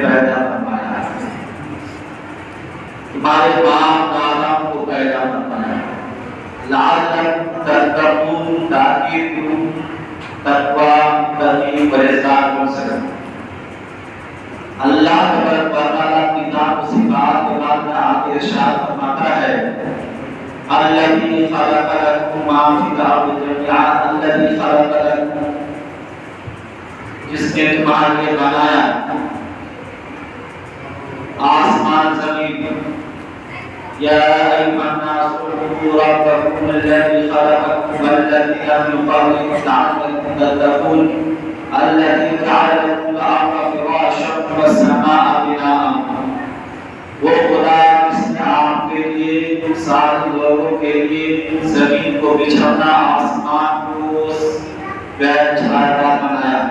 پیدا فرمایا، تمہارے باپ دادا کو پیدا فرمایا، لعلکم تتقون، تاکہ تم تقوی تقی پرہیزگار بن سکو۔ اللہ تبارک و تعالیٰ کتاب و صفات کے بعد میں آگے ارشاد فرماتا ہے، الذی خلق لکم ما فی الارض جميعا، الذی خلق لکم، جس نے تمہارے لیے بنایا آسمان زمین۔ یا ایھا الناس اعبدوا ربکم الذی خلقکم والذین من قبلکم لعلکم تتقون، الذی جعل لکم الارض فراشا والسماء بناء۔ وہ خدا جس نے آپ کے لیے، تم سارے لوگوں کے لیے زمین کو بچھونا، آسمان کو چھایدار بنایا،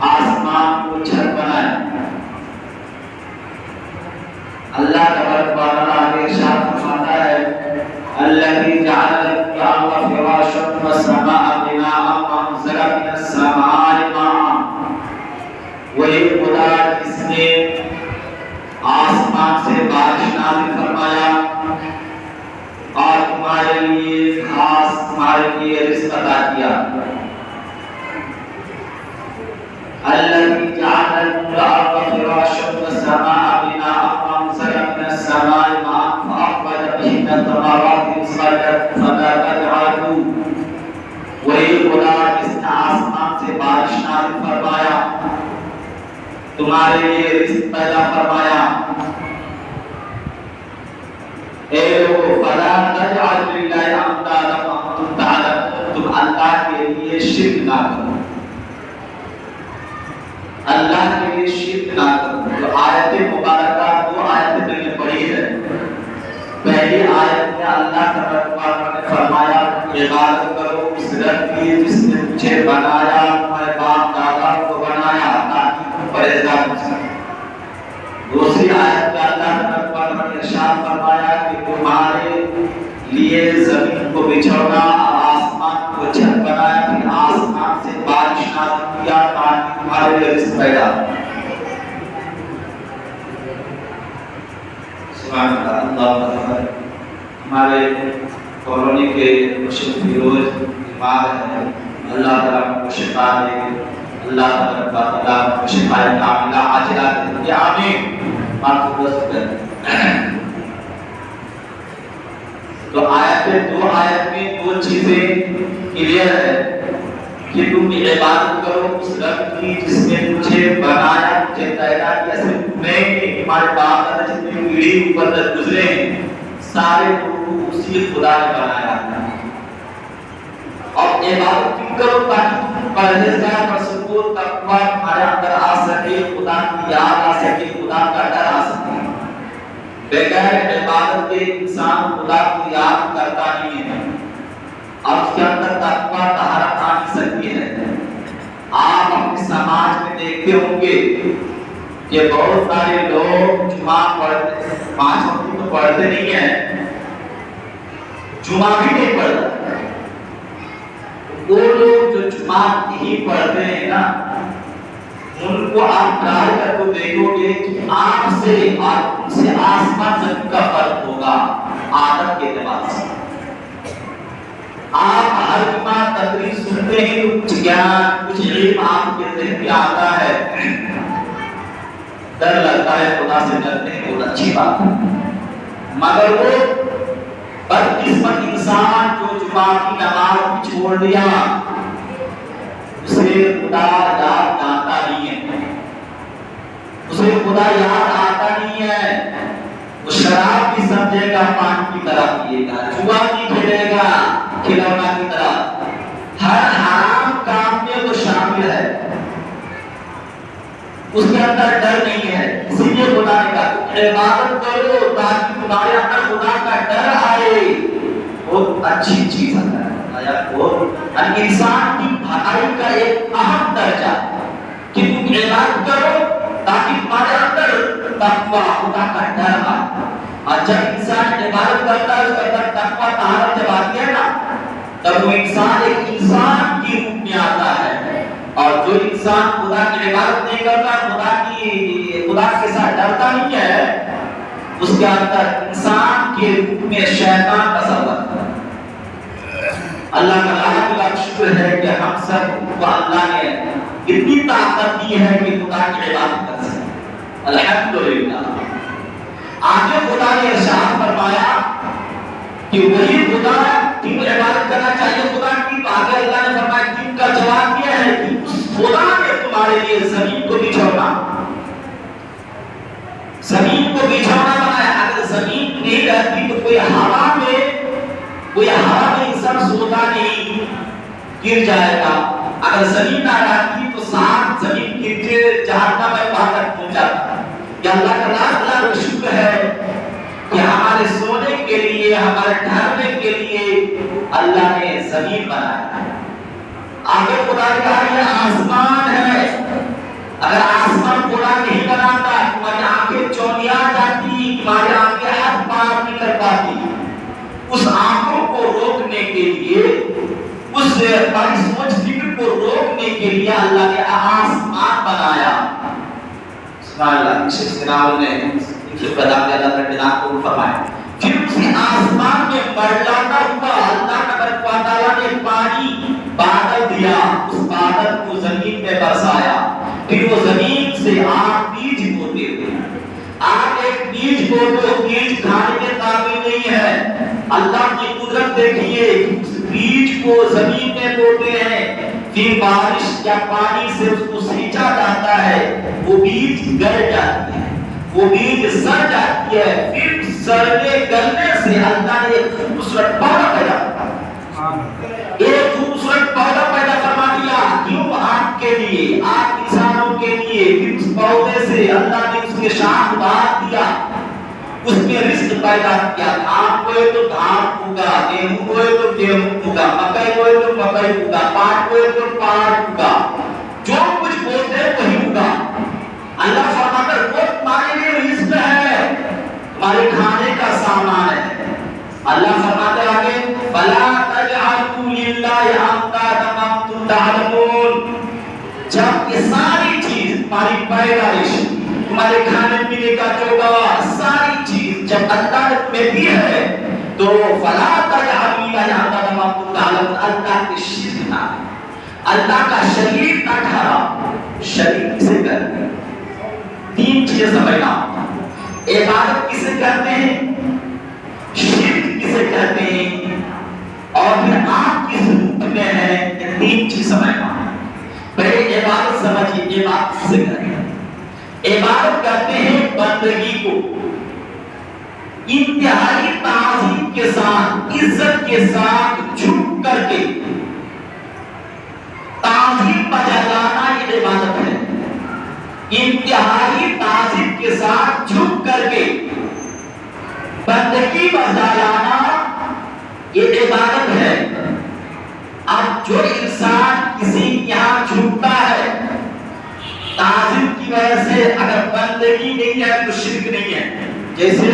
آسمان کو چھت بنایا۔ اللہ تبارک و تعالیٰ آگے ارشاد فرماتا ہے، الذی جعل لکم الارض فراشا والسماء بناء وانزل من السماء ماء۔ وہی خدا جس نے آسمان سے بارش نازل فرمایا اور تمہارے لیے گھاس، تمہارے لیے رزق عطا کیا۔ الذي جعل لكم الارض فراشا والسماء بناء وانزل من السماء ماء فاخرج به من الثمرات رزقا فلا تجعلوا۔ وہی خدا جس نے آسمان سے بارش نازل فرمایا، تمہارے لیے رزق پیدا فرمایا۔ اے لوگو فلا تجعلوا للہ اندادا وانتم تعلمون، تم اللہ کے لیے شرک نہ کرو، اللہ کے لیے شرک نہ کرو۔ تو آیت مبارکہ دو آیتیں میں نے پڑھی ہے۔ پہلی آیت میں اللہ تبارک و تعالیٰ نے فرمایا عبادت کرو اس رب کی جس نے تجھے بنایا، تمہارے باپ دادا کو بنایا، تاکہ تم پرہیزگار بن سکو۔ دوسری آیت میں اللہ تبارک و تعالیٰ نے ارشاد فرمایا کہ تمہارے لیے زمین کو بچھونا اور آسمان کو چھت بنایا، پھر آسمان سے بارش نازل کیا تاکہ تمہارے لیے رزق پیدا ہو۔ سبحان اللہ، اللہ اکبر۔ ہمارے کالونی کے مشرف فیروز بیمار ہیں، اللہ تعالیٰ کو شفا دے، اللہ تعالیٰ کو شفا کاملہ عاجلہ دے، آمین۔ تو دو آیت میں دو چیزیں کلیئر ہے کہ تم عبادت کرو اس رب کی جس نے تجھے بنایا، تجھے پیدا کیا۔ صرف نہیں کہ تمہارے باپ دادا جتنے پیڑھی اوپر گزرے ہیں، سارے لوگوں اسی خدا نے بنایا ہے۔ اور عبادت کیوں کرو؟ تاکہ تم پرہیزگار بن سکو، تقویٰ تمہارے اندر آ سکے، خدا کی یاد آ سکے، خدا کا ڈر آ سکے۔ بغیر عبادت کے انسان خدا کو یاد کرتا نہیں ہے اور اس کے اندر تقویٰ طہارت آ نہیں سکتی ہے۔ آپ اپنے سماج میں دیکھتے ہوں گے کہ بہت سارے لوگ جمعہ پڑھتے، 5 وقت تو پڑھتے نہیں ہیں، جمعہ بھی نہیں پڑھتے۔ وہ لوگ جو جمعہ نہیں پڑھتے ہیں نا، ان کو آپ ٹرائی کر کے دیکھو گے کہ آپ سے اور ان سے آسمان زمین کا فرق ہوگا عادت کے اعتبار سے۔ آپ ہر جمعہ تقریر سنتے ہیں تو کچھ گیان، کچھ علم آپ کے ذہن میں آتا ہے، ڈر لگتا ہے، خدا سے ڈرتے ہیں، بہت اچھی بات ہے۔ مگر وہ بدقسمت انسان جو جمعہ کی نماز چھوڑ دیا، اسے خدا یاد آتا نہیں ہے، اسے خدا یاد آتا نہیں ہے۔ وہ شراب بھی سمجھے گا پانی کی طرح پیے گا، جوا بھی کھیلے گا کھلونا کی طرح، ہر حرام کام میں وہ شامل ہے، اس کے اندر ڈر نہیں ہے۔ اسی لیے خدا نے کہا تم عبادت کرو تاکہ تمہارے اندر خدا کا ڈر آئے۔ بہت اچھی چیز ہے انسان کی بھلائی کا ایک اہم درجہ کہ تم عبادت کرو تاکہ تمہارے اندر تقویٰ، خدا کا ڈر آئے۔ اور جب انسان عبادت کرتا ہے اس کے اندر تقویٰ طہارت جب آتی ہے نا، تب وہ انسان ایک انسان کی روپ میں آتا ہے۔ اور جو انسان خدا کی عبادت نہیں کرتا، خدا کی خدا کے ساتھ ڈرتا نہیں ہے، اس کے اندر انسان کے روپ میں شیطان تصور ہے۔ اللہ کا لاکھ لاکھ شکر ہے کہ ہم سب کو اللہ نے اتنی طاقت دی ہے کہ خدا کی عبادت کر سکیں، الحمدللہ۔ آگے خدا نے ارشاد فرمایا کہ وہی خدا کی عبادت کرنا چاہیے خدا کی، تو آگے اللہ نے فرمایا کہ ان کا جواب یہ ہے کہ اس خدا نے تمہارے لیے زمین کو بچھونا بنایا۔ اگر زمین نہیں رہتی تو کوئی ہوا میں انسان سوتا نہیں، گر جائے گا۔ اگر زمین نہ رہتی تو ساتھ زمین گر کے جہنم میں وہاں تک پہنچ جاتا۔ یہ اللہ کا لاکھ لاکھ شکر ہے کہ ہمارے سونے کے لیے، ہمارے ٹھہرنے کے لیے اللہ نے زمین بنایا۔ آگے خدا نے کہا یہ آسمان ہے، اگر آسمان خدا نہیں بناتا تمہاری آنکھیں چونیا جاتی، تمہاری آنکھیں ہاتھ پار نہیں کر پاتی۔ اس آنکھوں کو روکنے کے لیے، اس ہماری سوچ فکر کو روکنے کے لیے اللہ نے آسمان بنایا۔ سبحان اللہ، اس سناؤ نے اسے بتا دیا اللہ کے نام کو فرمایا۔ پھر اس آسمان میں مرلاتا ہوا اللہ تبارک و تعالیٰ نے پانی بادل دیا، اس بادل کو زمین میں برسایا، پھر وہ زمین سے آگ بیج بوتے ہوئے۔ آگ ایک بیج کو تو بیج کھانے کے قابل نہیں ہے، اللہ کی قدرت دیکھیے، اس بیج کو زمین میں بوتے ہیں، پھر بارش یا پانی سے اس کو سینچا جاتا ہے، وہ بیج گل جاتی ہے، وہ بیج سڑ جاتی ہے، پھر سڑنے گلنے سے اللہ نے ایک خوبصورت پودا پیدا فرما دیا۔ کیوں؟ آپ کے لیے، آپ انسانوں کے لیے۔ پھر اس پودے سے اللہ نے اس کے شاخ باغ دیا، اس میں رزق پیدا کیا۔ دھان بوئے تو دھان ہوگا، گیہوں بوئے تو گیہوں ہوگا، مکئی بوئے تو مکئی ہوگا، پاٹ بوئے تو پاٹ ہوگا، جو کچھ بولتے ہیں وہی ہوگا۔ اللہ فرماتا ہے وہ تمہارے لیے رزق ہے، تمہارے کھانے کا سامان ہے۔ اللہ فرماتا ہے آگے فلا تجعلوا للہ اندادا وانتم تعلمون۔ جب یہ ساری چیز تمہاری پیدائش، تمہارے کھانے پینے کا جوگا، ساری چیز جب اللہ نے تمہیں دی ہے تو فلا تجعلوا للہ اندادا وانتم تعلمون، اللہ کے شریک نہ، اللہ کا شریک نہ ٹھہرا۔ شریک کسے کہتے ہیں؟ تین چیزیں سمجھنا، عبادت کسے کہتے ہیں، شرک کسے کہتے ہیں، اور پھر آپ کس روپ میں ہیں، یہ تین چیز سمجھنا۔ پہلے عبادت سمجھیے، عبادت کسے کہتے ہیں؟ عبادت کہتے ہیں بندگی کو انتہائی تعظیم کے ساتھ، عزت کے ساتھ جھک کر کے تعظیم بجا لانا، یہ عبادت ہے۔ انتہائی تعظیم کے ساتھ جھک کر کے بندگی بجا لانا، یہ عبادت ہے۔ اب جو انسان کسی یہاں جھکتا ہے تعظیم کی وجہ سے، اگر بندگی نہیں ہے تو شرک نہیں ہے۔ جیسے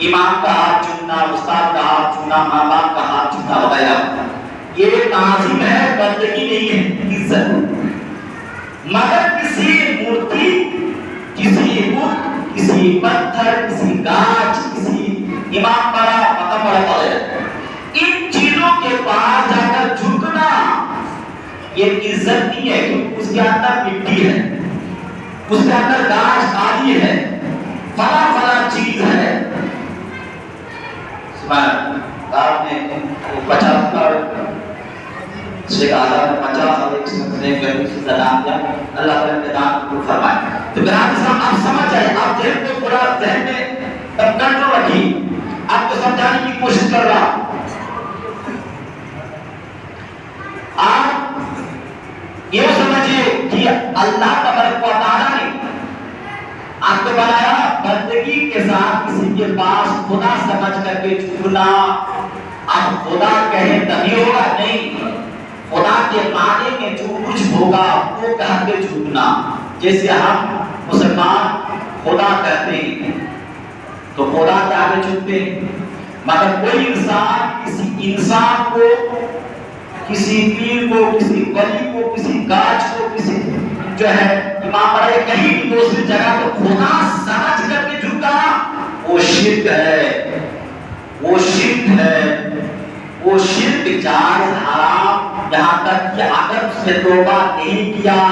امام کا ہاتھ چومنا، استاد کا ہاتھ چومنا، ماں باپ کا ہاتھ چومنا وغیرہ، یہ تعظیم ہے، بندگی نہیں ہے، عزت۔ مگر کسی مورتی، کسی بت، کسی پتھر، کسی گاچ، کسی امام بڑا، مقام بڑا وغیرہ، ان چیزوں کے پاس جا کر جھکنا یہ عزت نہیں ہے، کیونکہ اس کے اندر مٹی ہے، اس کے اندر گاچ آدھی ہے، فلاں فلاں چیز ہے۔ آپ نے 50 کا شیخ آزاد نے 50 اور ایک نے گرمی سے سلام دیا، اللہ تعالیٰ نے دان کو فرمایا۔ تو برادر صاحب آپ سمجھ جائیں، آپ ذہن کو تھوڑا ذہن میں کنٹرول رکھیے، آپ کو سمجھانے کی کوشش کر رہا۔ آپ یہ سمجھیے کہ اللہ تبارک و تعالیٰ نے آپ کو بنایا بندگی کے ساتھ، کسی کے پاس خدا سمجھ کر کے جھکنا۔ اب خدا کہے تبھی ہوگا، نہیں، خدا کے معنی میں جو کچھ ہوگا وہ کہہ کے جھکنا۔ جیسے ہم مسلمان خدا کہتے ہیں تو خدا کہہ کے جھکتے ہیں، مگر کوئی انسان کسی انسان کو، کسی پیر کو، کسی ولی کو، کسی گاچ کو، کسی جو ہے امام بڑے کہیں بھی دوسری جگہ تو خدا سمجھ کر کے جھکا، وہ شرک ہے، وہ شرک ہے، وہ شرک جائز حرام، یہاں تک کہ اگر اس نے توبہ نہیں کیا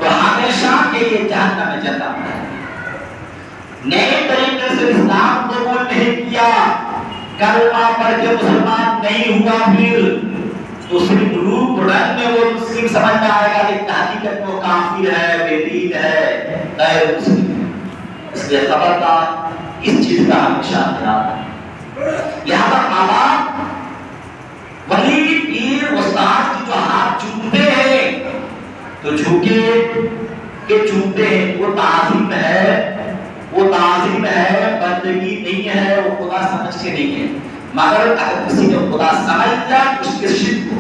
تو ہمیشہ کے لیے جہنم میں جاتا ہے۔ نئے طریقے سے اسلام قبول نہیں کیا، کلمہ پڑھ کے مسلمان نہیں ہوا، پھر تو صرف روپ رنگ میں وہ مسلم سمجھ میں آئے گا، لیکن حقیقت وہ کافر ہے، بے دین ہے، غیر مسلم۔ اس لیے خبردار اس چیز کا ہمیشہ خیال ہے۔ لہذا ماں باپ ولی پیر استاد کی جو ہاتھ چومتے ہیں تو جھکے کہ چومتے ہیں، وہ تعظیم ہے، وہ تعظیم ہے، بندگی نہیں ہے، وہ خدا سمجھ کے نہیں ہے۔ مگر اگر کسی نے خدا سمجھ لیا اس کے شرک ہو،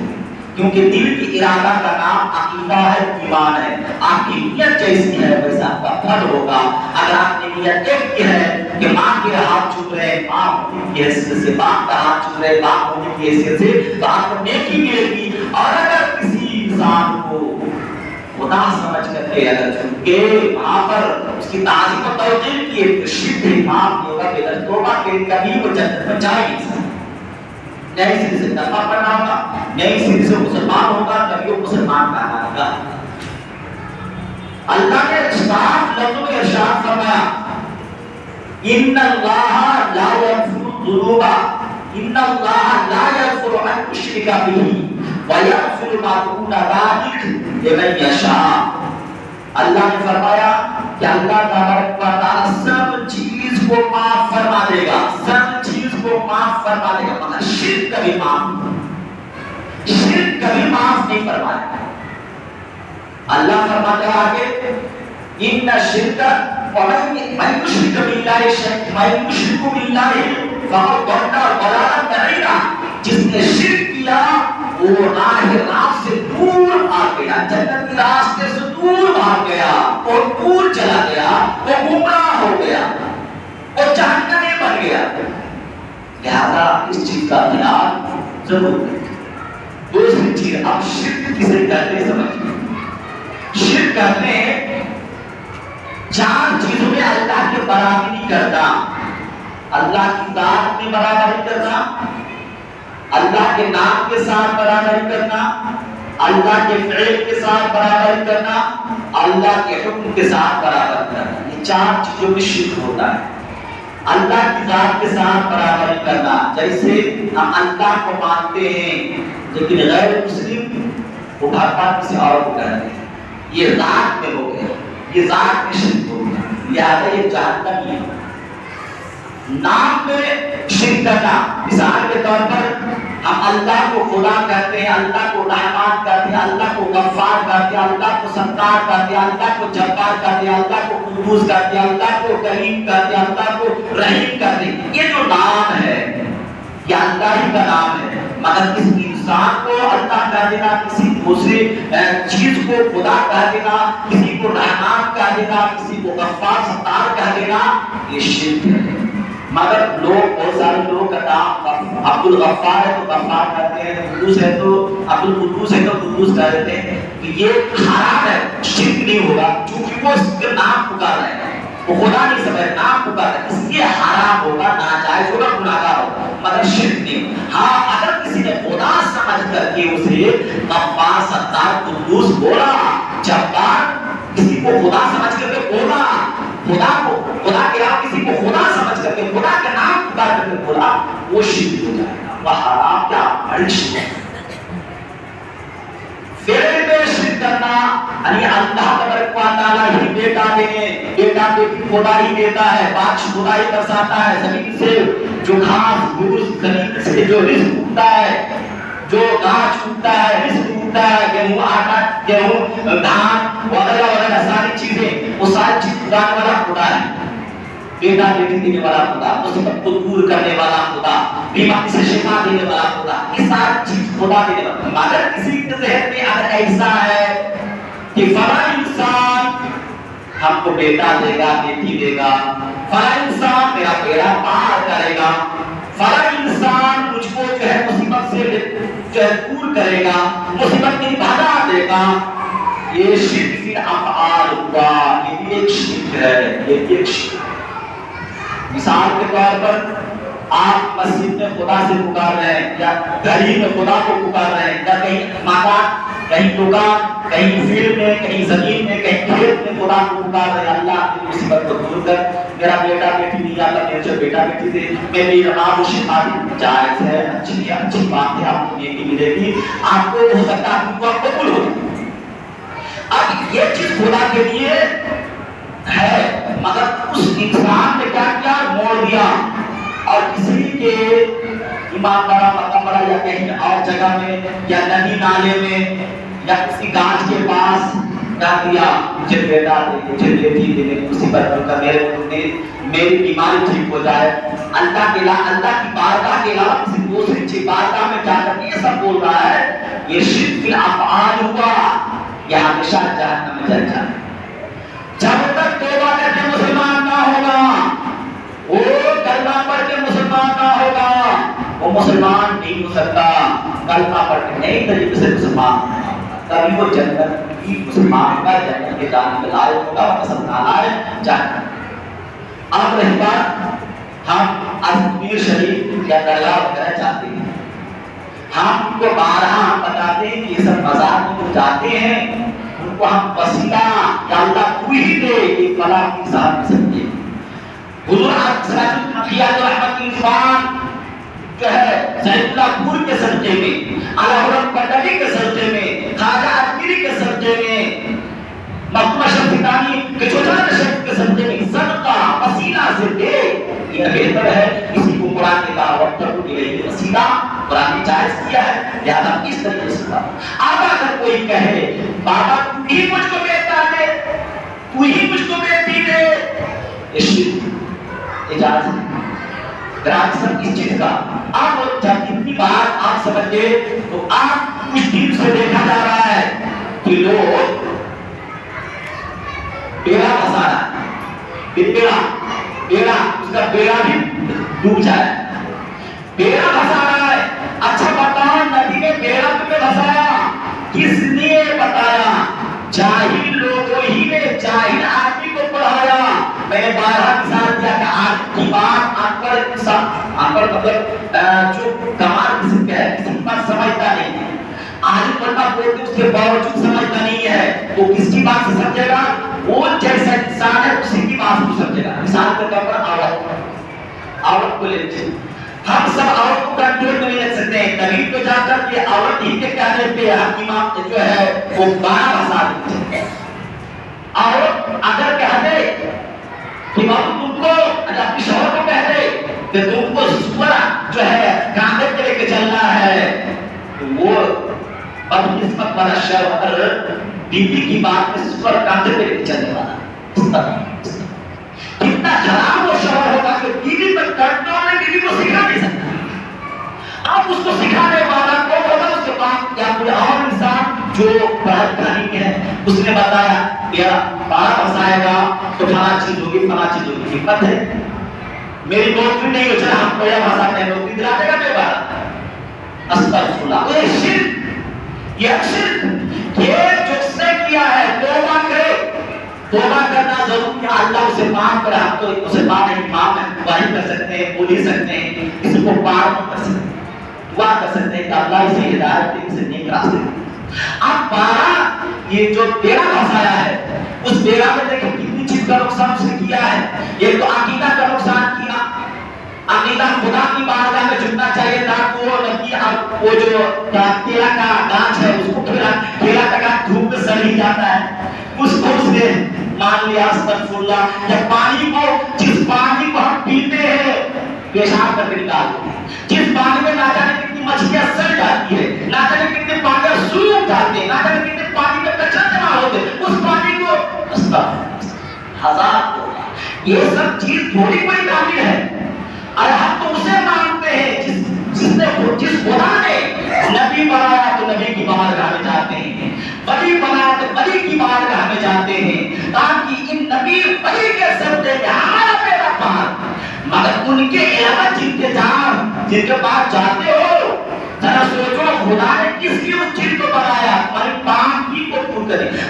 کیونکہ دل کی ارادہ کا نام عقیدہ ہے، ایمان ہے۔ آپ کی نیت جیسی ہے ویسا آپ کا پھل ہوگا۔ اگر آپ نے نیت ایک کی ہے کہ ماں کے ہاتھ چھو رہے ہیں، ماں ہونے کی حیثیت سے، باپ کا ہاتھ چھو رہے ہیں، باپ ہونے کی حیثیت سے، تو آپ کو نیکی ملے گی۔ اور اگر کسی انسان کو خدا سمجھ کر کے اگر چھوٹے وہاں پر اس کی تعظیم و توقیر کی ایک شرک امام ہوگا، بغیر توبہ کے کبھی وہ جنت میں جائے نہیں سکتا۔ نئے سرے سے تقویٰ پڑھنا ہوگا، نئے سرے سے مسلمان ہوگا، تبھی وہ مسلمان کہلائے گا۔ اللہ نے صاف لفظوں میں ارشاد فرمایا، ان اللہ لا یغفر الذنوب، ان اللہ لا یغفر ان یشرک بہ وَيَغْفِرُ مَا دُونَ ذَلِكَ لِمَن یشاء۔ اللہ نے فرمایا کہ اللہ تبارک و تعالی سب چیز کو معاف فرما دے گا، سب چیز کو معاف فرما دے گا، مگر شرک کبھی معاف نہیں، شرک کبھی معاف نہیں فرمائے گا۔ اللہ فرماتا ہے آگے، ان الشرک ومن یشرک باللہ من یشرک باللہ فقد ضل ضلالا بعیدا۔ جس نے شرک کیا وہ راہ راست سے دور بھاگ گیا، جنت کے راستے سے دور بھاگ گیا، اور دور چلا گیا، وہ گمراہ ہو گیا، وہ جہنمی بن گیا۔ لہذا اس چیز کا خیال ضرور رکھیں۔ دوسری چیز، اب شرک کسے کہتے ہیں سمجھیں۔ شرک کرنے چار چیزوں میں اللہ کے برابری کرنا، اللہ کی ذات میں برابری کرنا، اللہ کے نام کے ساتھ برابری کرنا، اللہ کے فعل کے ساتھ برابری کرنا، اللہ کے حکم کے ساتھ برابری کرنا۔ یہ چار چیزوں میں شرک ہوتا ہے۔ اللہ کی ذات کے ساتھ برابری کرنا، جیسے ہم اللہ کو مانتے ہیں لیکن غیر مسلم وہ بھگوان کسی اور کو کہتے ہیں، یہ ذات میں ہو گیا، یہ ذات میں شرک ہو گیا، لہٰذا یہ جہنمی ہے۔ نام میں شرک کرنا، مثال کے طور پر ہم اللہ کو خدا کہتے ہیں، اللہ کو رحمان کہتے ہیں، اللہ کو غفار کہتے ہیں، اللہ کو ستار کہتے ہیں، اللہ کو جبار کہتے ہیں، اللہ کو قدوس کہتے ہیں، اللہ کو کریم کہتے ہیں، اللہ کو رحیم کہتے ہیں۔ یہ جو نام ہے یہ اللہ ہی کا نام ہے، مگر اس انسان کو اللہ کہہ دینا، کسی دوسری چیز کو خدا کہہ دینا، کسی کو رحمان کہہ دینا، کسی کو غفار ستار کہہ دینا، یہ شرک ہے۔ مگر لوگ بہت سارے لوگ کا نام عبد الغفار ہے تو غفار کہتے ہیں، قدوس ہے تو عبد القدوس ہے تو قدوس کہہ دیتے ہیں، کہ یہ حرام ہے، شرک نہیں ہوگا، چونکہ وہ اس کے نام پکار رہے ہیں، وہ خدا نہیں سمجھ نام پکار رہے ہیں، اس لیے حرام ہوگا، ناجائز ہوگا، گناہگار ہوگا، مگر شرک نہیں ہوگا۔ ہاں اگر کسی نے خدا سمجھ کر کے اسے غفار ستار قدوس بولا، جبار کسی کو خدا سمجھ کر کے بولا، خدا کو خدا کے علاوہ کسی کو خدا سمجھ کر کے خدا کا نام پکار کر کے بولا، وہ شرک ہو جائے گا، وہ حرام کیا بڑی شرک ہے۔ فعل میں شرک کرنا یعنی اللہ تبارک و تعالی ہی بیٹا دے، بیٹا بیٹی خدا ہی دیتا ہے، بادشاہ خدا ہی برساتا ہے، زمین سے جو گھاس پھوس، زمین سے جو رزق اگتا ہے، جو گاچھ اگتا ہے، رزق اگتا ہے، گیہوں آٹا، گیہوں دھان وغیرہ وغیرہ ساری چیزیں، وہ ساری چیز اگانے والا خدا ہے، بیٹا بیٹی دینے والا خدا، مصیبت کو دور کرنے والا خدا، بیماری سے شفا دینے والا خدا، یہ ساری چیز خدا دینے والا۔ مگر کسی کے ذہن میں اگر ایسا ہے کہ فلاں انسان ہم کو بیٹا دے گا، بیٹی دے گا، فلاں انسان میرا بیڑا پار کرے گا، فلاں انسان مجھ کو جو ہے مصیبت سے جو ہے دور کرے گا، مصیبت کی بھگا دے گا، یہ شرک فی افعال ہوا، یہ بھی ایک شرک ہے، یہ بھی ایک شرک۔ مثال کے طور پر آپ مسجد میں خدا سے پکار رہے ہیں، یا گھر میں خدا کو پکار رہے ہیں، یا کہیں مکان، کہیں دکان، کہیں فیلڈ میں، کہیں زمین میں، کہیں کھیت میں خدا کو پکار رہے ہیں، اللہ کی مصیبت کو دور کر، میرا بیٹا بیٹی نہیں آتا، میرے جو بیٹا بیٹی تھے میری رماز و شفا دی، جائز ہے، اچھی بات ہے، آپ کو نیکی ملے گی، آپ کو ہو سکتا ہے دعا قبول ہو۔ اب یہ چیز خدا کے لیے ہے، مگر اس انسان نے کیا کیا؟ موڑ دیا، اور کسی کے امام بڑا مقام بڑا یا کہیں اور جگہ میں یا ندی نالے میں یا کسی گاج کے پاس کہہ دیا مجھے بیٹا دے، مجھے بیٹی دے، میری مصیبت دور کر، میری بیماری ٹھیک ہو جائے۔ اللہ کے علاوہ، اللہ کی بارگاہ کے علاوہ کسی دوسری چیز بارگاہ میں جا کر یہ سب بول رہا ہے، یہ شرک فی الافعال ہوا، یہ ہمیشہ جہنم میں جل جائے۔ جب تک توبہ کر کے مسلمان نہ ہوگا، وہ کلمہ پڑھ کے مسلمان نہ ہوگا، وہ مسلمان نہیں ہو سکتا۔ کلمہ پڑھ کے نئی طریقے سے مسلمان ہوگا، تبھی وہ جنت کی مسلمان کا جنت کے جانے کے لائق ہوگا، ورنہ سب نالائق جہنم۔ اب رہی بات، ہم اجمیر شریف یا درگاہ وغیرہ جاتے ہیں، ہم کو بارہا بتاتے ہیں کہ یہ سب مزار میں جو جاتے ہیں ان کو ہم وسیلہ یا اللہ تو ہی دے، یہ فلاں کی صاحب سمجھے۔ حضور صلاۃ الانبیاء رحمت الانسان جو ہے زید اللہ پور کے سجدے میں، علامہ پٹلی کے سجدے میں، خواجہ اجمیری کے سجدے میں، مقبول شفیقانی کے چھوٹا شیخ کے سجدے میں صدقہ وسیلہ سے دے، یہ بہتر ہے۔ کسی کو قرآن کی دعوت پر یہ وسیلہ قرآن نے جائز کیا ہے، لہذا اس طریقے سے اب اگر کوئی کہے بابا تو ہی مجھ کو بیٹا دے، تو ہی مجھ کو بیٹی دے، یہ شرک اجازت ہے۔ گراج سب اس چیز کا اب جب اتنی بات آپ سمجھ گئے تو آپ کچھ دن سے دیکھا جا رہا ہے کہ لوگ بیڑا پھنسا رہا ہے، بیڑا اس کا بیڑا بھی ڈوب جائے، بیڑا پھنسا رہا ہے۔ اچھا بتاؤ ندی میں بیڑا تمہیں پھنسایا کس نے بتایا؟ جاہل لوگوں ہی نے جاہل آدمی کو پڑھایا۔ میں نے 12 مثال دیا کہ آج کی بات آپ پر مطلب جو کمال قسم کا ہے، کسی بات سمجھتا نہیں ہے، آج پڑھنا بولتے اس کے باوجود سمجھتا نہیں ہے، وہ کس کی بات سے سمجھے گا؟ وہ جیسا انسان ہے اسی کی بات کو سمجھے گا۔ مثال کے طور پر عورت کو لے لیجیے، ہم سب عورت کو کنٹرول میں نہیں رکھ سکتے ہیں، نبی پہ جا کر یہ عورت ہی کے کہنے پہ حکیمہ جو ہے وہ بارہ بھسا دیتے ہیں۔ عورت اگر کہہ دے کہ بابو تم کو اپنے شوہر کو کہہ دے کہ تم کو سورا جو ہے کاندھے پہ لے کے چلنا ہے، تو وہ بدقسمت والا شوہر بیوی کی بات میں سورا کاندھے پہ لے کے چلنے والا، کتنا خراب وہ شوہر ہوگا کہ بیوی پر کنٹرول میں بیوی کو سکھا نہیں سکتا۔ اب اس کو سکھانے والا کون ہوگا؟ اس کے بعد یا کوئی اور انسان جو بہت غنی ہے، اس نے بتایا یا بارہ پھنسائے گا تو فلاں چیز ہوگی، فلاں چیز ہوگی، حکمت ہے، میری نوکری نہیں ہو چلا ہم کو یہ پھنساتے ہیں، نوکری دلا دے گا میرے بارہ۔ استغفر اللہ، یہ شرک، یہ شرک، یہ جو اس نے کیا ہے توبہ کرے، توبہ کرنا ضروری ہے، اللہ اسے معاف کرے۔ ہم تو مسلمان ہیں، امام ہیں، گواہی کر سکتے ہیں، بول ہی سکتے ہیں، کسی کو پار نہیں کر سکتے، دعا کر سکتے ہیں کہ اللہ اسے ہدایت دے، اسے نیک راستے دے۔ اب بارہ یہ جو بیڑا پھنسایا ہے، اس بیڑا میں دیکھیں کتنی چیز کا نقصان اس نے کیا ہے۔ یہ تو عقیدہ کا نقصان کیا، عقیدہ خدا کی بارگاہ میں جھکنا چاہیے تاکہ وہ نبی اب وہ جو کیلا کا گاچھ ہے اس کو کیلا کا گاچھ دھوپ میں سڑ ہی جاتا ہے، اس کو اس نے مان لیا۔ استغفر اللہ، یا پانی کو، جس پانی کو ہم پیتے ہیں پیشاب کر کے نکال دیتے ہیں، جس پانی میں نہ جانے کتنی مچھلیاں سڑ جاتی ہے، نہ جانے کتنے پانی سوکھ جاتے ہیں، نہ جانے کتنے پانی میں کچرا جمع ہوتے ہیں، اس پانی کو ہزار ہوگا۔ یہ سب چیز تھوڑی کوئی کامل ہے، اور ہم تو اسے مانتے ہیں جس خدا نے نبی بنایا تو نبی کی بارگاہ میں جاتے ہیں، ولی بنایا تو ولی کی بارگاہ میں جاتے ہیں، تاکہ ان نبی ولی کے سجدے میں ہمارا پیرا پار، مگر ان کے علاوہ جن کے پاس جاتے ہو ذرا سوچو خدا نے کس لیے اس چیز کو بنایا؟ تمہاری پاک کی کو پور کرے۔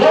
2